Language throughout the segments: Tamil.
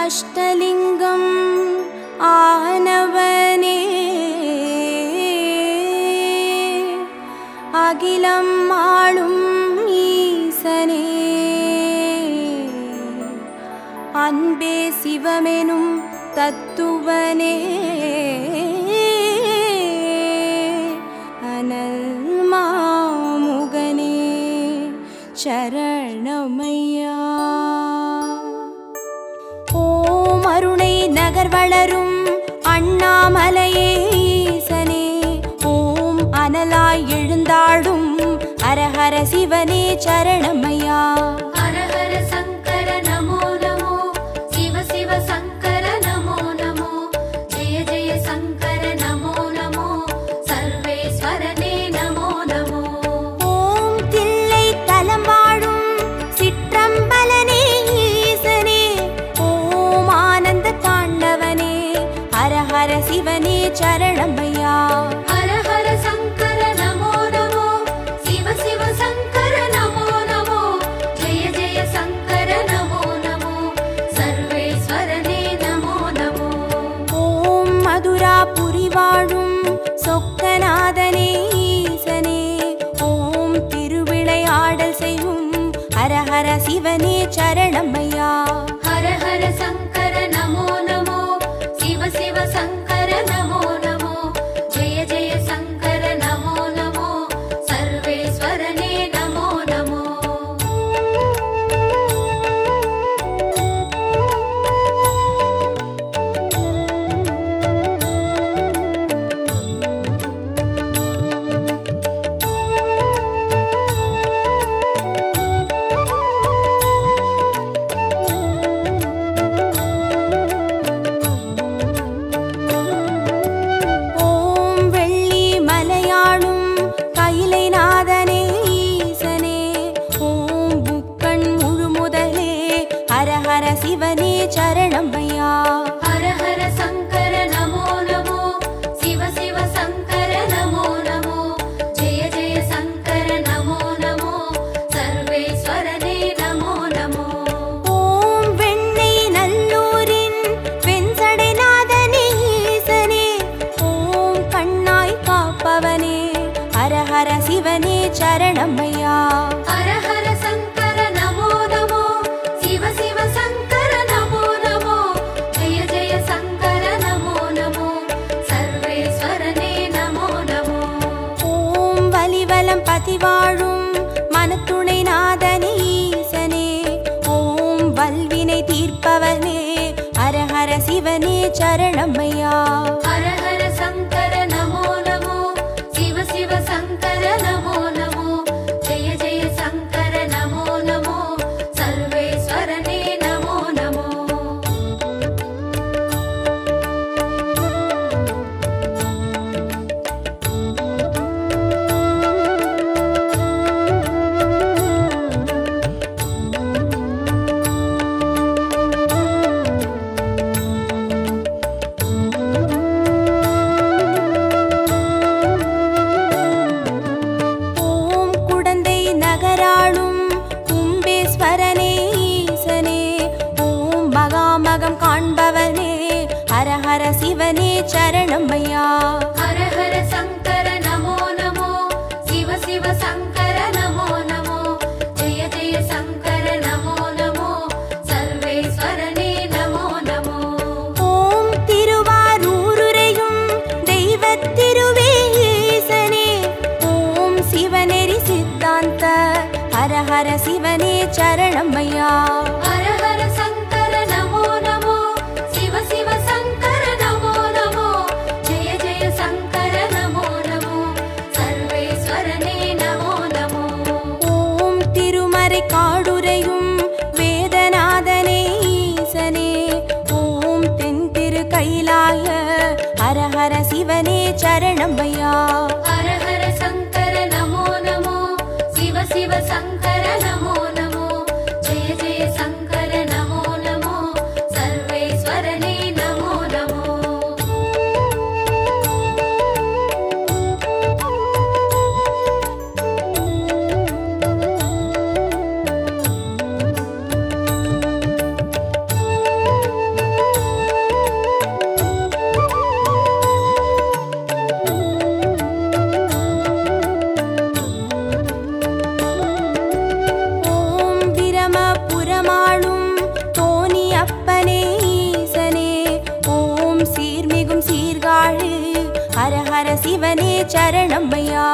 அஷ்டலிங்கம் ஆனவனே அகிலம் ஆளும் ஈசனே அன்பே சிவமெனும் தத்துவனே அனல் மாமுகனே சரணமையா. ஓம் அருணை நகர் வளரும் அண்ணாமலையே ஈசனே ஓம் அனலாய் எழுந்தாடும் ஹரஹர சிவனே சரணமையா. ஹரஹர சங்கர நமோ நமோ சிவ சிவ சங்கர நமோ நமோ ஜெய ஜெய சங்கர நமோ நமோ சர்வேஸ்வரனே நமோ நமோ. ஓம் தில்லை தலம் வாழும் சிற்றம்பலனே ஈசனே ஓம் ஆனந்த தாண்டவனே ஹரஹர சிவனே சரணமையா. ஹரஹர சங்கர நமோ நமோ சிவ சிவ சங்கர நமோ நமோ ஜெய ஜெய சங்கர நமோ நமோ சர்வேஸ்வரனே நமோ நமோ. ஓம் மதுராபுரி வாழும் சொக்கநாதனே ஈசனே ஓம் திருவிளையாடல் செய்யும் ஹரஹர சிவனே சரணமையா. ஹரஹர சங்கர நமோ நமோ சிவ சிவ சங்கர நமோ நமோ ஜெய ஜெய சங்கர நமோ நமோ சர்வேஸ்வரனே நமோ நமோ. ஓம் வெள்ளி மலையாளும் கைலை நாதனே ஈசனே ஓம் புக்கண் முழுமுதலே ஹரஹர சிவனே சரணமையா. ஹரஹர சங்கர நமோ நமோ சிவ சிவ சங்கர நமோ நமோ ஜெய ஜெய சங்கர நமோ நமோ சர்வேஸ்வரனே நமோ நமோ. ஓம் வெண்ணை நல்லூரின் வெண்சடைநாதனே ஈசனே ஓம் கண்ணாய் காப்பவனே ஹரஹர சிவனே சரணமையா. ஹரஹர சங்கர நமோ நமோ சிவ சிவ சங்கர நமோ நமோ ஜெய ஜெய சங்கர நமோ நமோ சர்வேஸ்வரனே நமோ நமோ. ஓம் வலிவலம் பதிவாழும் மனத்துணை நாதனே ஈசனே ஓம் வல்வினை தீர்ப்பவனே ஹரஹர சிவனே சரணமையா. ஹரஹர சங்கர நமோ நமோ சிவ சிவ சங்கர நமோ நமோ ஜெய ஜெய சங்கர நமோ நமோ சர்வேஸ்வரனே நமோ நமோ. ஓம் குடந்தை நகராளும் கும்பேஸ்வரனே ஈசனே ஓம் மகாமகம் காண்பவனே ஹரஹர சிவனே சரணமையா. ஹரஹர சங்கர நமோ நமோ சிவ சிவ சங்கர நமோ நமோ ஜெய ஜெய சங்கர நமோ நமோ சர்வேஸ்வரனே நமோ நமோ. ஓம் திருவாரூருரையும் தெய்வத் திருவே ஈசனே ஓம் சிவநெறி சித்தாந்த ஹரஹர சிவனே சரணமையா. ஹரஹர சங்கர நமோ நமோ சிவ சிவ சங்கர நமோ நமோ ஜெய ஜெய சங்கர நமோ நமோ சர்வேஸ்வரனே நமோ நமோ. ஓம் திருமறை காடுரையும் வேதநாதனே ஈசனே ஓம் தென் திரு கைலாய ஹரஹர சிவனே சரணமையா. ஹரஹர சங்கர நமோ நமோ சிவ சிவ சங்கர நமோ நமோ ஜெய ஜெய சங்கர நமோ நமோ சர்வேஸ்வரனே நமோ நமோ. சரணமையா.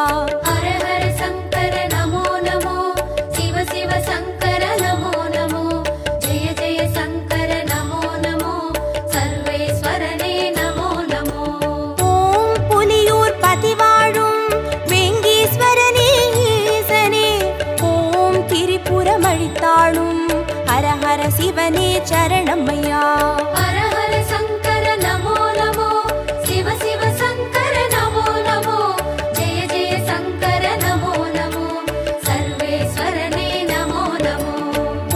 ஹர ஹர சங்கர நமோ நமோ, சிவ சிவ சங்கர நமோ நமோ, ஜெய ஜெய சங்கர நமோ நமோ, சர்வேஸ்வரனே நமோ நமோ. ஓம் புலியூர் பதிவாழும் வேங்கீஸ்வரனே ஈசனே, ஓம் திரிபுரம் அழித்தாளும் ஹர ஹர சிவனே சரணமையா. ஹர ஹர சங்கர நமோ நமோ, சிவ சிவ சங்கர நமோ நமோ, ஜெய ஜெய சங்கர நமோ நமோ, சர்வேஸ்வரனே நமோ நமோ.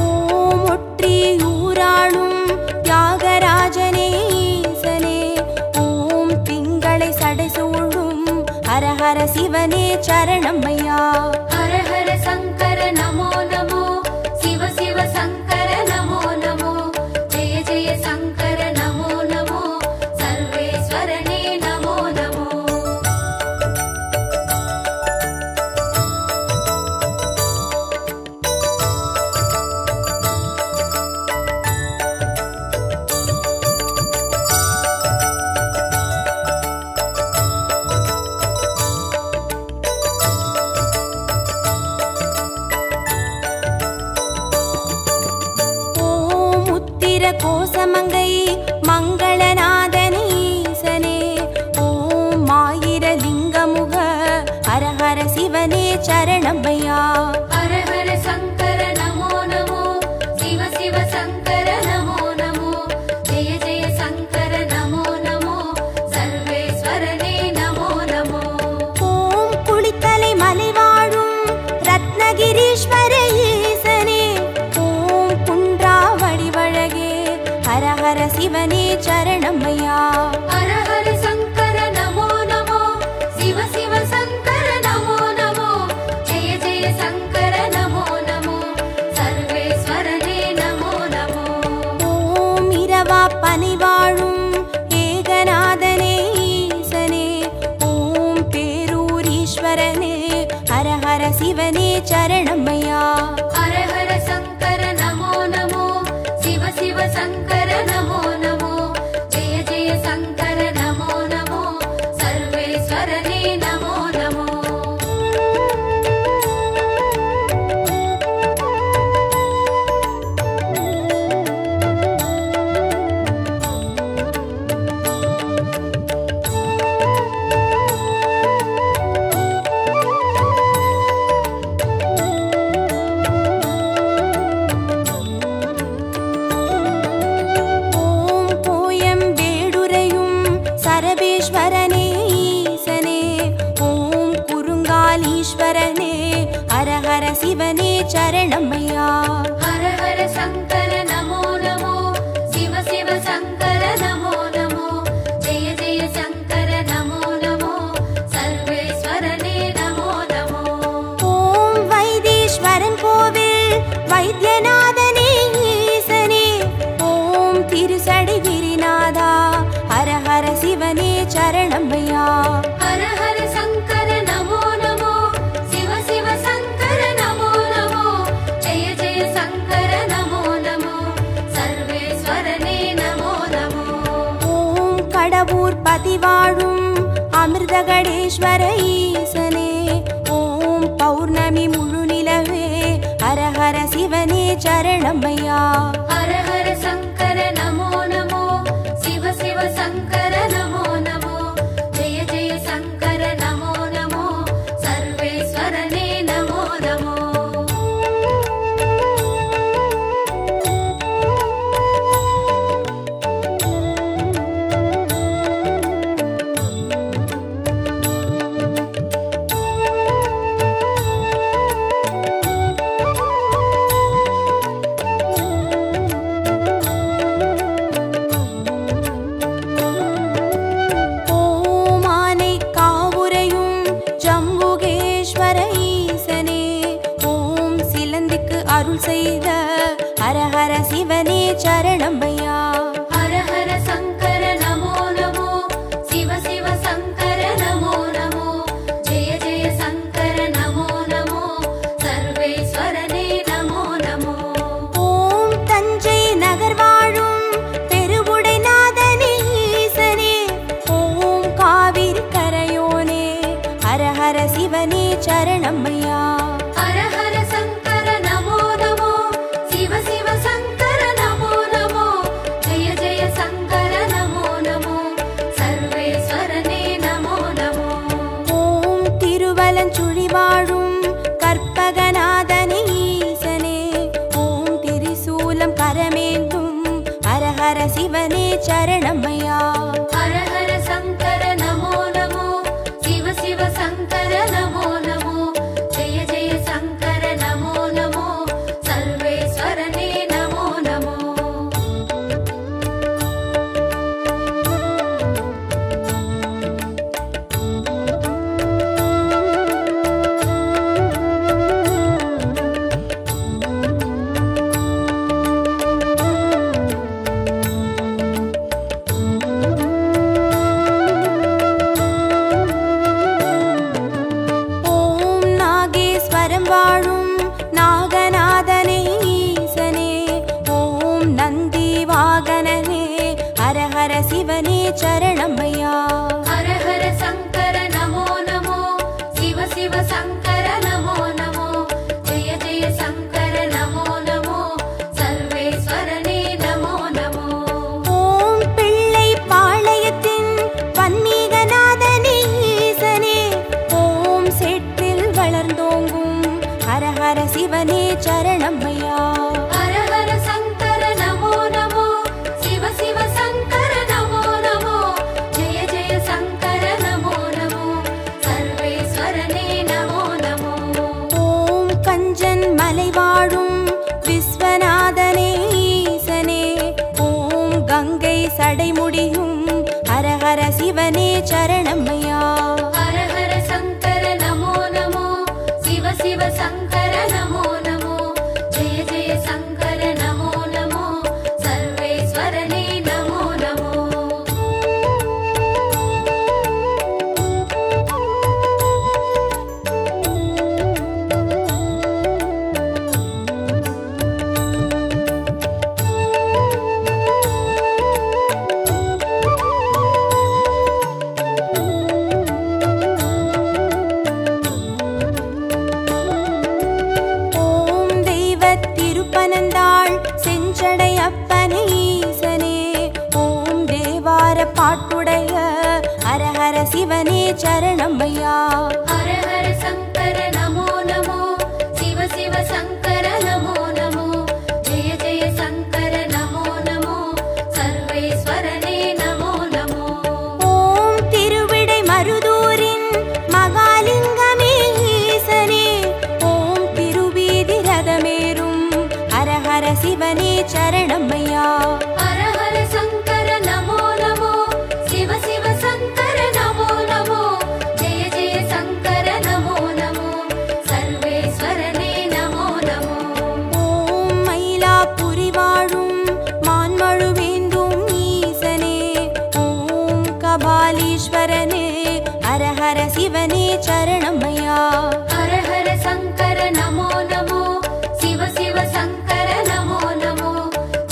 ஓம் ஒற்றியூராளும் தியாகராஜனே ஈசனே, ஓம் திங்களை சடைசூழும் ஹர ஹர சிவனே சரணமையா. ஹர ஹர சங்கர நமோ நமோ, சிவ சிவ சங்கர நமோ நமோ, ஜெய ஜெய சங்கர நமோ நமோ, சர்வேஸ்வரனே நமோ நமோ. ஓம் உத்திர கோசமங்கை மங்களநாதனே ஈசனே, ஓம் ஆயிர லிங்கமுக ஹர ஹர சிவனே சரணமையா. ஹர ஹர சங்கர நமோ நமோ, சிவ சிவ சங்கர நமோ நமோ, ஜெய ஜெய சங்கர நமோ நமோ, சர்வேஸ்வரனே நமோ நமோ. ஓம் குளித்தலை மலை வாழும் ரத்னகிரீஸ்வர ஈசனே, ஓம் குன்றா வடிவழகே ஹர ஹர சிவனே சரணமையா. ஹர ஹர சங்கர நமோ நமோ, சிவ சிவ சங்கர நமோ நமோ, ஜெய ஜெய சங்கர நமோ நமோ, சர்வேஸ்வரனே நமோ நமோ. ஓம் இரவா பனி வாழும் ஏகநாதனே ஈசனே, ஓம் பேரூரீஸ்வரனே ஹர ஹர சிவனே சரணமையா. ஹர ஹர சங்கர நமோ நமோ, சிவ சிவ சங்கர நமோ நமோ, ஜெய ஜெய சங்கர நமோ நமோ, சர்வேஸ்வரனே நமோ நமோ. ஓம் கோயம்பேடுரையும் சரபேஸ்வரனே ஈசனே, ஓம் குறுங்காலீஸ்வரனே ஹர ஹர சிவனே சரணமையா. ஹர ஹர சங்கர நமோ நமோ, சிவ சிவ சங்கர நமோ நமோ, ஜெய ஜெய சங்கர நமோ நமோ, சர்வேஸ்வரனே நமோ நமோ. ஓம் வைத்தீஸ்வரன் கோவில் வைத்தியநாதனே ஈசனே, ஓம் திருசடை விரிநாதா ஹர ஹர சிவனே சரணமையா. ஹர ஹர சங்கர நமோ நமோ, சிவ சிவ சங்கர நமோ நமோ, ஜெய ஜெய சங்கர நமோ நமோ, சர்வேஸ்வரனே நமோ நமோ. ஓம் கடவுர் பதிவாழும் அமிர்தகடேஸ்வர ஈசனே, ஓம் பௌர்ணமி முழு நிலவே ஹர ஹர சிவனே சரணமையா. ஹர ஹர சங்கர நமோ நமோ, சிவ சிவ சங்கர நமோ நமோ, ஜெய ஜெய சங்கர நமோ நமோ, சர்வேஸ்வரனே நமோ நமோ. ஓம் ஆனை காவுரையும் ஜம்புகேஸ்வர ஈசனே, ஓம் சிலந்திக்கு அருள் செய்த ஹர ஹர சிவனே சரணமையா. ஹர ஹர சங்கர நமோ நமோ, சிவ சிவ சங்கர நமோ நமோ, ஜெய ஜெய சங்கர நமோ நமோ, சர்வேஸ்வரனே நமோ நமோ. ஓம் தஞ்சை நகர் வாழும் பெருவுடைநாதனே ஈசனே, ஓம் காவிரி கரையோனே ஹர சிவனே சரணமையா. ஹர ஹர சங்கர நமோ நமோ, சிவ சிவ சங்கர நமோ நமோ, ஜெய ஜெய சங்கர நமோ நமோ, சர்வேஸ்வரனே நமோ நமோ. வாழும் நாகநாதனே ஈசனே, ஓம் நந்தி வாகனனே, ஹர ஹர சிவனே சரணமையா. ஹர ஹர சங்கர நமோ நமோ, சிவ சிவ சங்கர நமோ நமோ, ஜெய ஜெய சங்கர நமோ நமோ, சர்வேஸ்வரனே நமோ நமோ. ஓம் பிள்ளை பாளையத்தின் பன்மீகநாதனே ஈசனே, ஓம் செட்டில் வளர்ந்தோங்கும் ஹர ஹர சிவனே சரணமையா. ஹர ஹர சங்கர நமோ நமோ, சிவ சிவ சங்கர நமோ நமோ, ஜெய ஜெய சங்கர நமோ நமோ, சர்வேஸ்வரனே நமோ நமோ. ஓம் கஞ்சன் மலை வாழும் விஸ்வநாதனே ஈசனே, ஓம் கங்கை சடைமுடியும் ஹர ஹர சிவனே சரணமையா. ஹர ஹர சங்கர நமோ நமோ, சிவ சிவ சங்கர நமோ நமோ, ஜெய ஜெய சங்கர நமோ நமோ, சர்வேஸ்வரனே நமோ நமோ. ஓம் தெய்வத் திருப்பனந்தாள் செஞ்சடை அப்பனே ஈசனே, ஓம் தேவார பாட்டுடைய ஹர ஹர சிவனே சரணமையா. ஹர ஹர சங்கர நமோ நமோ, சிவ சிவ சங்கர நமோ நமோ, ஜெய ஜெய சங்கர நமோ நமோ, சர்வேஸ்வரனே நமோ நமோ. ஓம் திருவிடை மருதூரின் மகாலிங்கமே ஈசனே, ஓம் திருவீதி ரதமேறும் ஹர ஹர சிவனே சரணமையா. ஹர ஹர சங்கர நமோ நமோ, சிவ சிவ சங்கர நமோ நமோ, ஜெய ஜெய சங்கர நமோ நமோ, சர்வேஸ்வரனே நமோ நமோ. ஓம் மயிலாப்புரி வாழும் மான்மழுவேந்தும் ஈசனே, ஓம் கபாலீஸ்வரனே, ஹர ஹர சிவனே சரணமையா. ஹர ஹர சங்கர நமோ நமோ, சிவ சிவ சங்கர நமோ நமோ,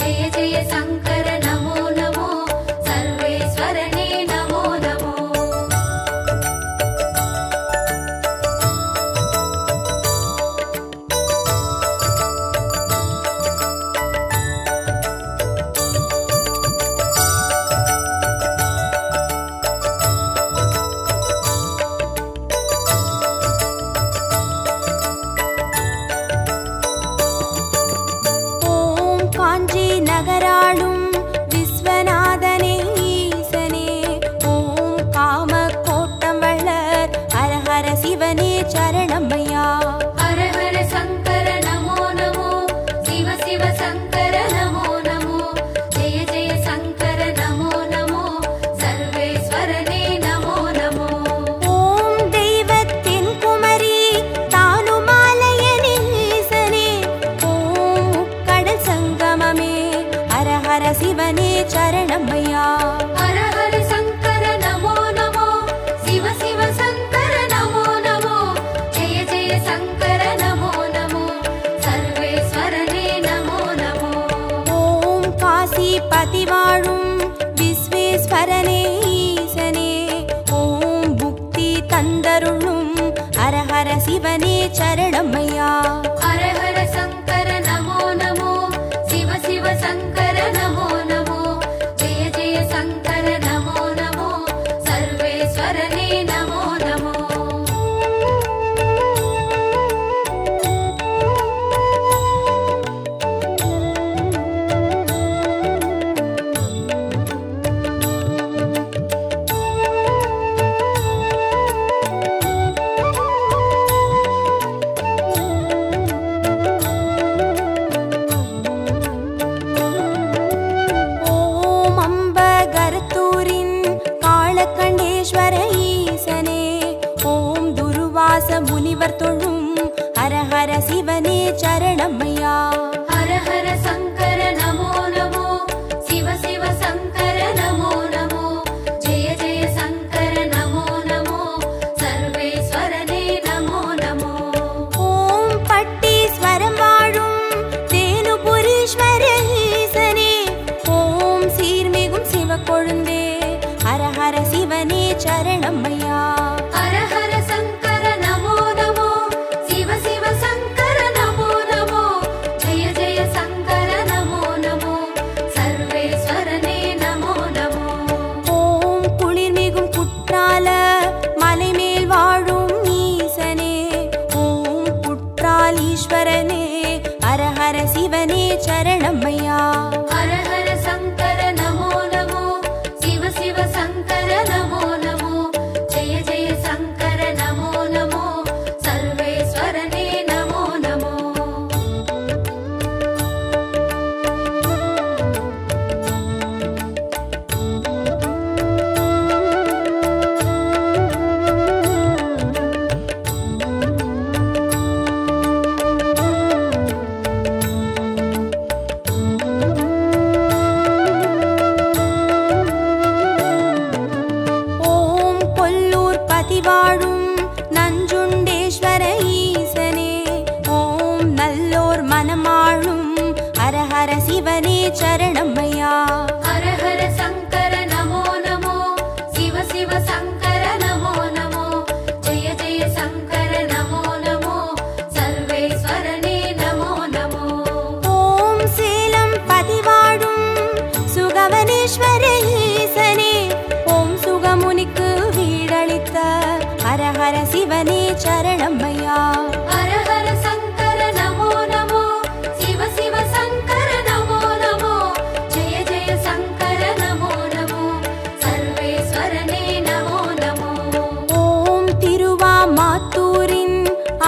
ஜெய ஜெய சங்கர நமோ நமோ, சர்வேஸ்வரனே நமோ நமோ. ஓம் காஞ்சி நகராளும் விஸ்வநாதனே ஈசனே, ஓம் காம கோட்டம் வளர் ஹர ஹர சிவனே சரணமையா. ஹர ஹர சங்கர நமோ நமோ, சிவ சிவ சங்கர நமோ நமோ, ஜெய ஜெய சங்கர நமோ நமோ, சர்வேஸ்வரனே நமோ நமோ. ஓம் தெய்வத்தின் குமரி தானுமாலயனே ஈசனே, ஓம் முக்கடல் சங்கமமே ஹர ஹர சிவனே சரணமையா. ஹர ஹர சங்கர நமோ நமோ, சிவ சிவ சங்கர நமோ நமோ, ஜெய ஜெய சங்கர நமோ நமோ, சர்வேஸ்வரனே நமோ நமோ. ஓம் காசி பதி வாழும் விஸ்வேஸ்வரனே ஈசனே, ஓம் புக்தி தந்தருளும் ஹர ஹர சிவனே சரணமையா. ஹர ஹர சங்கர நமோ நமோ, சிவ சிவ சங்கர நமோ நமோ, ஜெய ஜெய சங்கர நமோ நமோ, சர்வேஸ்வரனே நமோ நமோ. தேவர் தொழும் ஹரஹர சிவனே சரணமையா. ஹர ஹர சங்கர நமோ நமோ, சிவ சிவ சங்கர நமோ நமோ, ஜெய ஜெய சங்கர நமோ நமோ, சர்வேஸ்வரனே நமோ நமோ. ஓம் பட்டீஸ்வரம் வாழும் தேனுபுரீஸ்வர ஈசனே, ஓம் சீர்மிகும் சிவக்கொழுந்தே ஹரஹர சிவனே சரணமையா. ஹர ஹர சங்கர நமோ நமோ, சிவ சிவ சங்கர நமோ நமோ, ஜெய ஜெய சங்கர நமோ நமோ, சர்வேஸ்வரனே நமோ நமோ. ஓம் குளிர்மிகும் குற்றால மலைமேல் வாழும் ஈசனே, ஓம் குற்றால் ஈஸ்வரனே ஹரஹர சிவனே சரணமையா. ஹர ஹர சங்கர நமோ நமோ, சிவ சிவ சங்கர நமோ நமோ, ஜெய ஜெய சங்கர நமோ நமோ, சர்வேஸ்வரனே நமோ நமோ. ஓம் கொல்லூர் பதிவாழும் நஞ்சுண்டேஸ்வர ஈசனே, ஓம் நல்லோர் மனமாளும் ஹரஹர சிவனே சரணமையா. ஹர ஹர சங்கர நமோ நமோ, சிவ சிவ சங்கர நமோ நமோ, ஜெய ஜெய சங்கர நமோ நமோ, சர்வேஸ்வரனே நமோ நமோ. ஓம் சேலம் பதிவாழும் சுகவனேஸ்வர ஈசனே, ஓம் சுகமுனிக்கு வீடளித்த ஹரஹர சிவனே சரணமையா. ஹர ஹர சங்கர நமோ நமோ, சிவ சிவ சங்கர நமோ நமோ, ஜெய ஜெய சங்கர நமோ நமோ, சர்வேஸ்வரனே நமோ நமோ. ஓம் திருவாமாத்தூரின்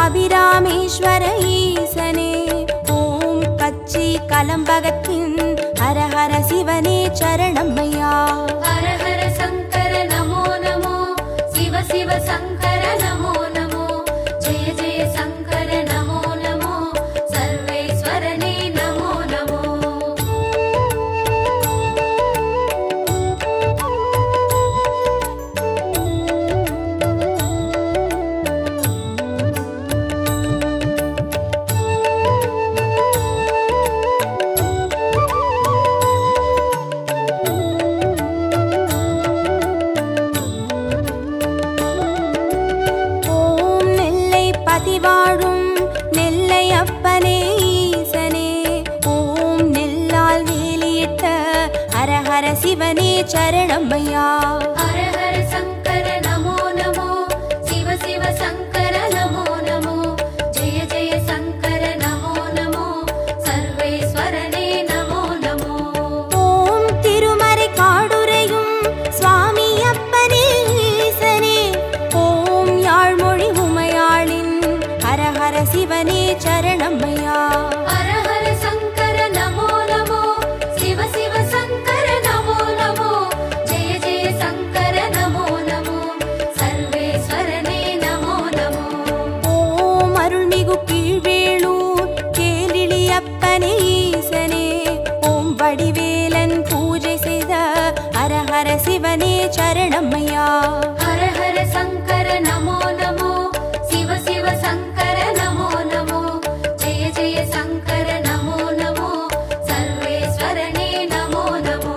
அபிராமேஸ்வர ஈசனே, ஓம் கச்சி கலம்பகத்தின் ஹரஹர சிவனே சரணமையா. ஹர ஹர சங்கர நமோ நமோ, சிவ சிவ சங்கர நமோ நமோ, ஜெய ஜெய சங்கர நமோ நமோ, சர்வேஸ்வரனே நமோ நமோ. ஓம் நெல்லை பதிவாழும் நெல்லை அப்பனே ஈசனே, ஓம் நெல்லால் வேலியிட்ட ஹரஹர சிவனே சரணமையா. ஹர ஹர சங்கர நமோ நமோ, சிவ சிவ சங்கர நமோ நமோ, ஜெய ஜெய சங்கர நமோ நமோ, சர்வேஸ்வரனே நமோ நமோ. ஓம் திருமறை காடுரையும் சுவாமி அப்பனே ஈசனே, ஓம் யாழ்மொழி உமையாளின் ஹரஹர சிவனே சரணமையா. ஹர ஹர சங்கர நமோ நமோ, சிவ சிவ சங்கர நமோ நமோ, ஜெய ஜெய சங்கர நமோ நமோ, சர்வேஸ்வரனே நமோ நமோ. ஓம் அருள்மிகு கீழ்வேளூர் கேளிலி அப்பனே ஈசனே, ஓம் வடிவேலன் பூஜை செய்த ஹரஹர சிவனே சரணமையா. ஹர ஹர சங்கர நமோ நமோ, சிவ சிவ சங்கர நமோ நமோ, ஜெய ஜெய சங்கர நமோ நமோ, சர்வேஸ்வரனே நமோ நமோ.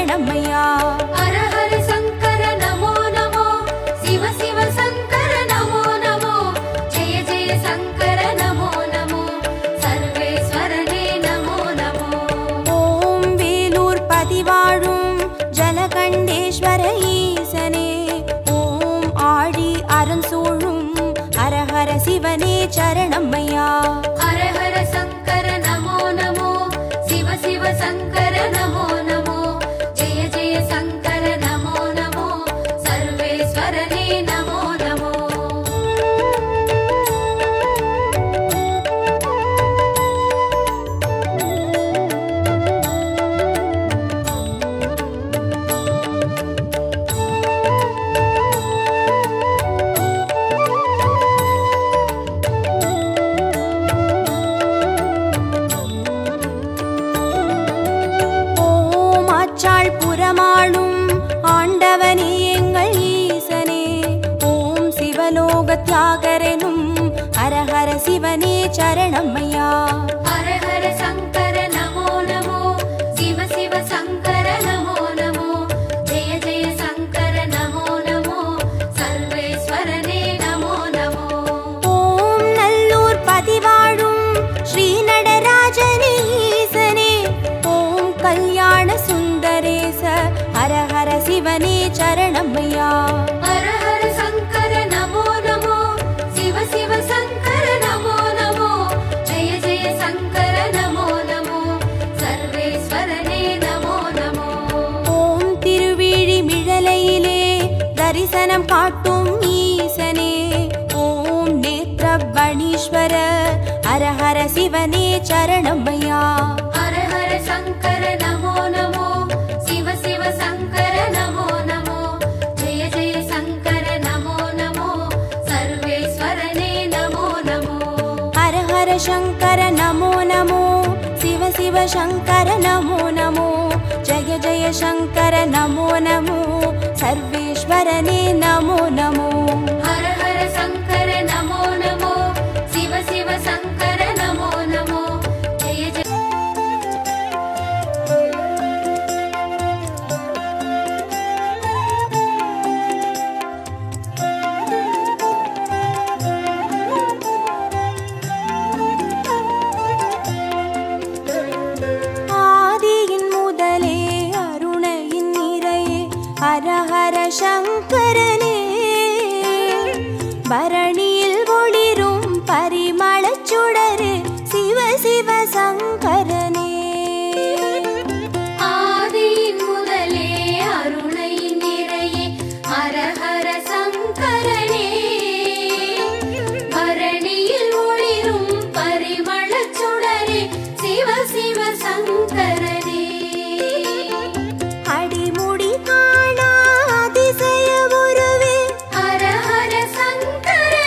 சரணமையா. ஹர ஹர சங்கர நமோ நமோ, சிவ சிவ சங்கர நமோ நமோ, ஜெய ஜெய சங்கர நமோ நமோ, சர்வேஸ்வரனே நமோ நமோ. ஓம் வேலூர் பதிவாழும் ஜலகண்டேஸ்வர ஈசனே, ஓம் ஆழி அரண் சூழும் ஹர ஹர சிவனே சரணமையா. ஹர ஹர சங்கர நமோ நமோ, சிவ சிவ சங்கர நமோ நமோ, ஜெய ஜெய சங்கர நமோ நமோ, சர்வேஸ்வரனே நமோ நமோ. ஓம் ஆச்சாள் புறமாளும் ஆண்டவனே எங்கள் ஈசனே, ஓம் சிவலோக தியாகரனும் ஹர ஹர சிவனே சரணமையா. ஹர ஹர சங்கர நமோ நமோ, சிவ சிவ சங்கர நமோ நமோ, ஜெய ஜெய சங்கர நமோ நமோ, சர்வேஸ்வரனே நமோ நமோ. ஓம் நல்லூர் பதிவாழும் ஸ்ரீ நடராஜனே ஈசனே, ஓம் கல்யாண சுந்தரேச ஹர ஹர சிவனே சரணமையா. ஹர ஹர சங்கர நமோ நமோ, சிவ சிவ சங்கர நமோ நமோ, ஜெய ஜெய சங்கர நமோ நமோ, சர்வேஸ்வரனே நமோ நமோ. ஓம் திருவிழி மிழலையிலே தரிசனம் காட்டும் ஈசனே, ஓம் நேத்ரபணீஸ்வர ஹர ஹர சிவனே சரணமையா. ஹர ஹர சங்கர நமோ நமோ, சிவ சிவ சங்கர நமோ நமோ, ஜெய ஜெய சங்கர நமோ நமோ, சர்வேஸ்வரனே நமோ நமோ. ஹர ஹர சங்கர நமோ நமோ, சிவ சிவ சங்கர நமோ நமோ, ஜெய ஜெய சங்கர நமோ நமோ, சர்வேஸ்வரனே நமோ நமோ. ஹர ஹர சங்கர நமோ நமோ, சிவ சிவ சங்கர நமோ நமோ, ஜெய ஜெய. ஆதியின் முதலே அருணையின் நிறையே ஹர ஹர சங்கரனே, பரணியில் ஒளிரும் பரிமளச் சுடரே சிவ சிவ சங்கரனே. ஆதியின் முதலே அருணை நிறையே ஹர ஹர சங்கரனே, பரணியில் ஒளிரும் பரிமளச் சுடரே சிவ சிவ சங்கரனே. அடிமுடி காணா அதிசய உருவே ஹர ஹர சங்கரனே,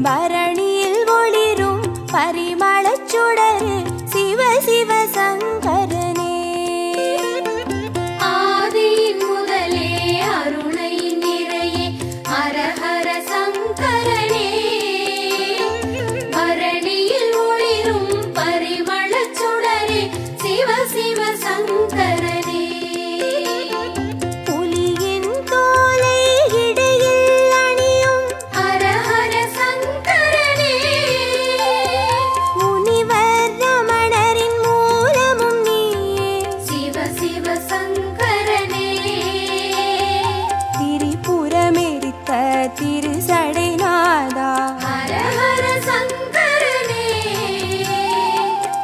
பரணியில் ஒளிரும் பரிமளச் சுடரே சிவ சிவ சங்கரனே. ஆதியின் முதலே அருணை நிறையே ஹர ஹர சங்கரனே. பரணியில் ஒளிரும் பரிமளச் சுடரே சிவ சிவ சங்கரனே. புலியின் தோலை இடையில் அணியும் ஹர ஹர சங்கரனே. முனிவர் ரமணரின் மூலமும் நீயே சிவ சிவ சங்கரனே. திரிபுரமெரித்த திருசடைநாதா ஹர ஹர சங்கரனே.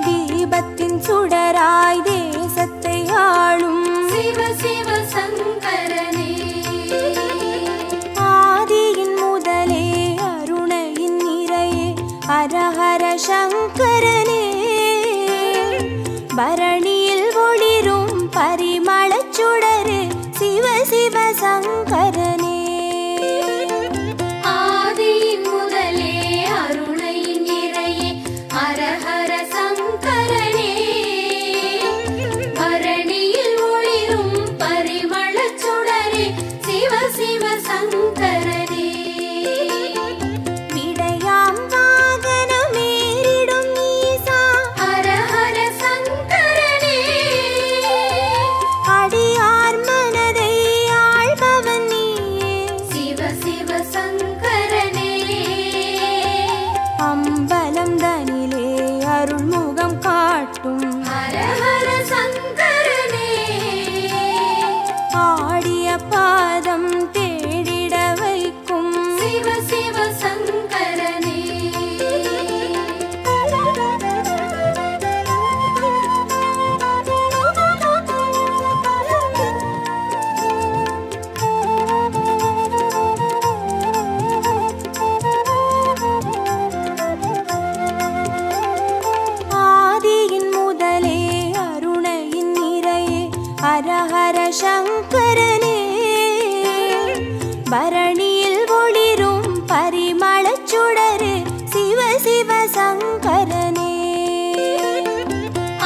தீபத்தின் சுடராய் தேசத்தை ஆளும் சிவ சிவ சங்கரனே. ஆதியின் முதலே அருணையின் நிறையே ஹர ஹர சங்கரனே. பரணியில் ஒளிரும் பரிமளச் சுடரே சிவ சிவ சங்கரனே. ஆதியின் முதலே அருணை நிறையே ஹர ஹர சங்கரனே. பரணியில் ஒளிரும் பரிமளச் சுடரே சிவ சிவ சங்கரனே. விடையாம் வாகனமேறிடும் ஈசா ஹர ஹர சங்கரனே. அடியார் மனதை ஆள்பவன் நீயே சிவ சிவ சங்கரனே. அம்பலம் தனிலே அருள்முகம் காட்டும் ஹர ஹர சங்கரனே. ஆடிய பாதம் தேடிட வைக்கும் சிவ சிவ சங்கரனே. ஆதியின் முதலே அருணையின் நிறையே ஹர ஹர சங்கரனே. பரணியில் ஒளிரும் பரிமளச் சுடரே சிவ சிவ சங்கரனே.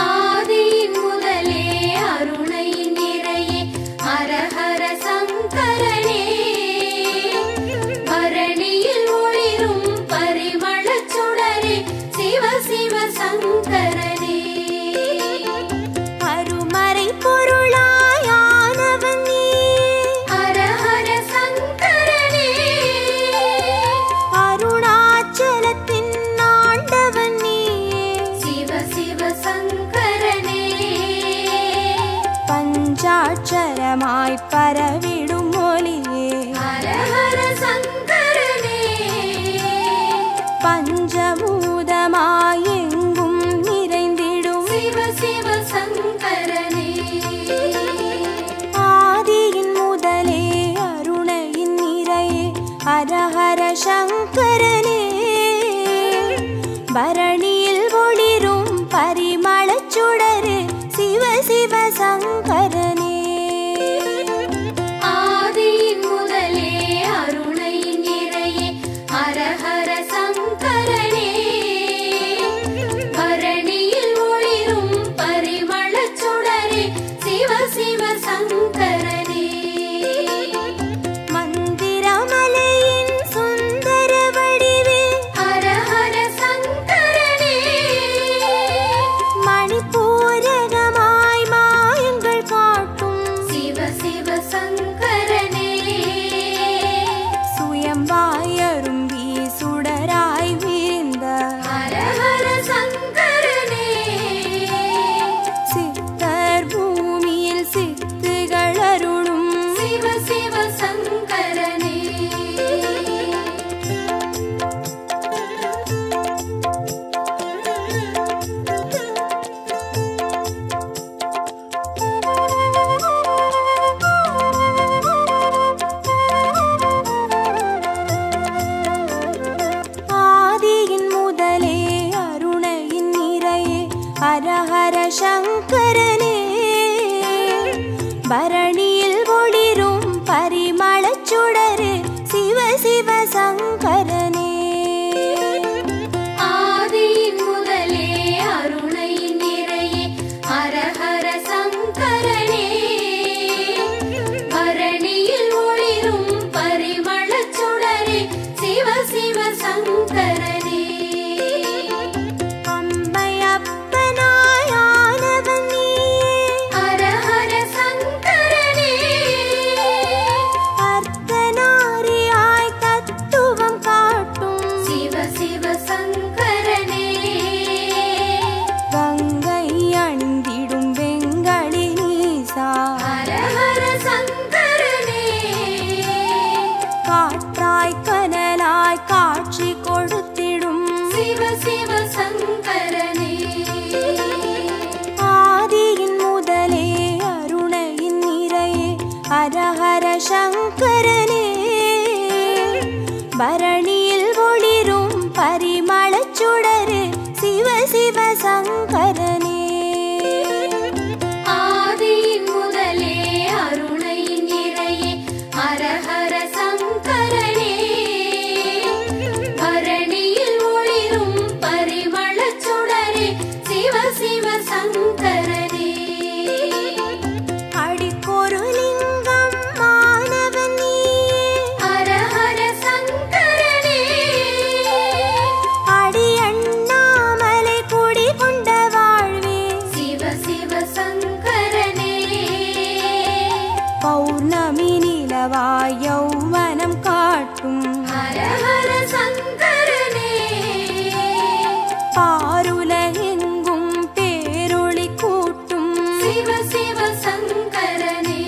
ஆதியின் முதலே அருணை நிறையே ஹர ஹர சங்கரனே. பரணியில் ஒளிரும் பரிமளச் சுடரே சிவ சிவ சங்கரனே. அருமறை பொருளாயானவன் நீயே ஹர ஹர சங்கரனே. அருணாச்சலத்தின் ஆண்டவன் நீயே சிவ சிவ சங்கரனே. பஞ்சாட்சரமாய் பரவிடும் ஒளியே ஹர ஹர சங்கரனே. பஞ்சபூதமாய் எங்கும் நிறைந்திடும் சிவ சிவ சங்கரனே. ஆதியின் முதலே அருணையின் நிறையே ஹர ஹர சங்கரனே. பரணியில் ஒளிரும் பரிமளச் சுடரே சிவ சிவ சங்கரனே. ஆதியின் முதலே அருணை நிறையே ஹர ஹர சங்கரனே. பரணியில் ஒளிரும் பரிமளச் சுடரே சிவ சிவ சங்கரனே. மந்திரமலையின் சுந்தர வடிவே ஹர ஹர சங்கரனே. மணிப்பூரகமாய் மாயங்கள் காட்டும் சிவ சிவ சங்கரனே. சுயம்பாயரும்பி பரணியில் ஒளிரும் பரிமளச் சுடரு சிவ சிவ சங்கரனே. ஆதியின் முதலே அருணையின் நிறையே ஹர ஹர சங்கரனே. பரணியில் ஒளிரும் பரிமளச் சுடரே சிவ சிவ சங்கரனே. அடிக்கொரு லிங்கம் மானவன் நீயே ஹர ஹர சங்கரனே. அடி அண்ணாமலை குடி கொண்ட வாழ்வே சிவ சிவ சங்கரனே. பௌர்ணமி நிலவாய் யௌவனம் காட்டும் ஹர ஹர சங்கரனே. பாருலகெங்கும் பேரொளி கூட்டும் சிவ சிவ சங்கரனே.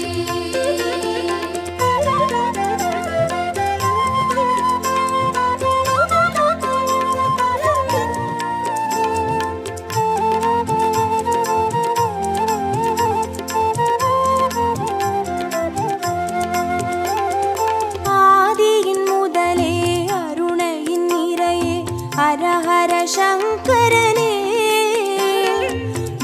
ஆதியின் முதலே அருணையின் நிறையே ஹர ஹர சங்கரனே.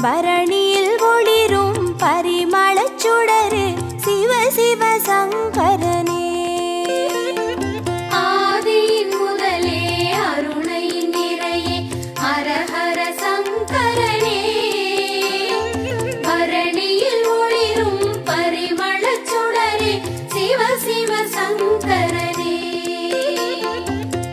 பரணியில் ஒளிரும் பரிமளச் சுடரு சிவ சிவ சங்கரனே. ஆதியின் முதலே அருணையின் நிறையே ஹர ஹர சங்கரனே. பரணியில் ஒளிரும் பரிமளச் சுடரே சிவ சிவ சங்கரனே.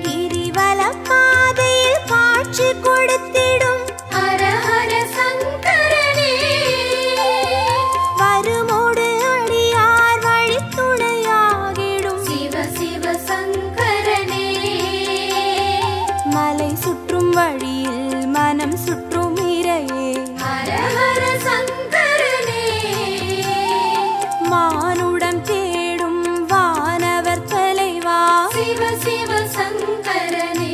கிரிவலம் பாதையில் காட்சி கொடுத்திடும் ஹர ஹர சங்கரனே. வருமோடு அடியார் வழித்துணையாகிடும் சிவ சிவ சங்கரனே. மலை சுற்றும் வழியில் மனம் சுற்றும் இறையே ஹர ஹர சங்கரனே. மானுடம் தேடும் வானவர் தலைவா சிவ சிவ சங்கரனே.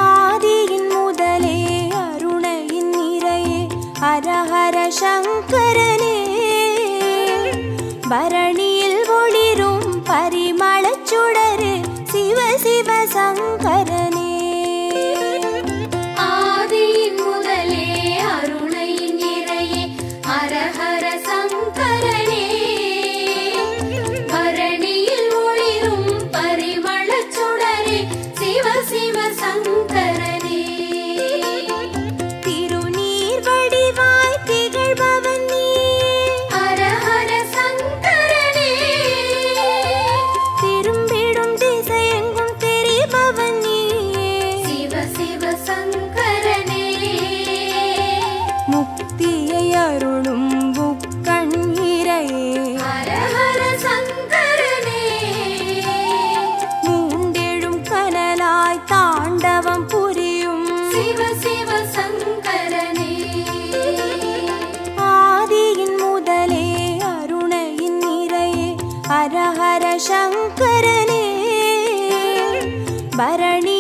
ஆதியின் முதலே அருணையின் நிறையே ஹர ஹர சங்கரனே. பரணியில் ஒளிரும் பரிமளச் சுடரு சிவ சிவ சங்கரனே. ஆதியின் முதலே அருணையின் நிறையே ஹர ஹர சங்கரனே. பரணியில் ஒளிரும் பரிமளச் சுடரே சிவ சிவ சங்கரனே. திருநீர் வடிவாய் திகழ்பவன் நீயே ஹர ஹர சங்கரனே. திரும்பிடும் திசையெங்கும் தெரிபவன் நீயே சிவ சிவ சங்கரனே. முக்தியை அருளும் புக்கண் இறையே ஹர ஹர சங்கரனே. மூண்டெழும் கனலாய் தாண்டவம் புரியும் சிவ சிவ சங்கரனே. ஆதியின் முதலே அருணையின் நிறையே ஹர ஹர சங்கரனே. பரணி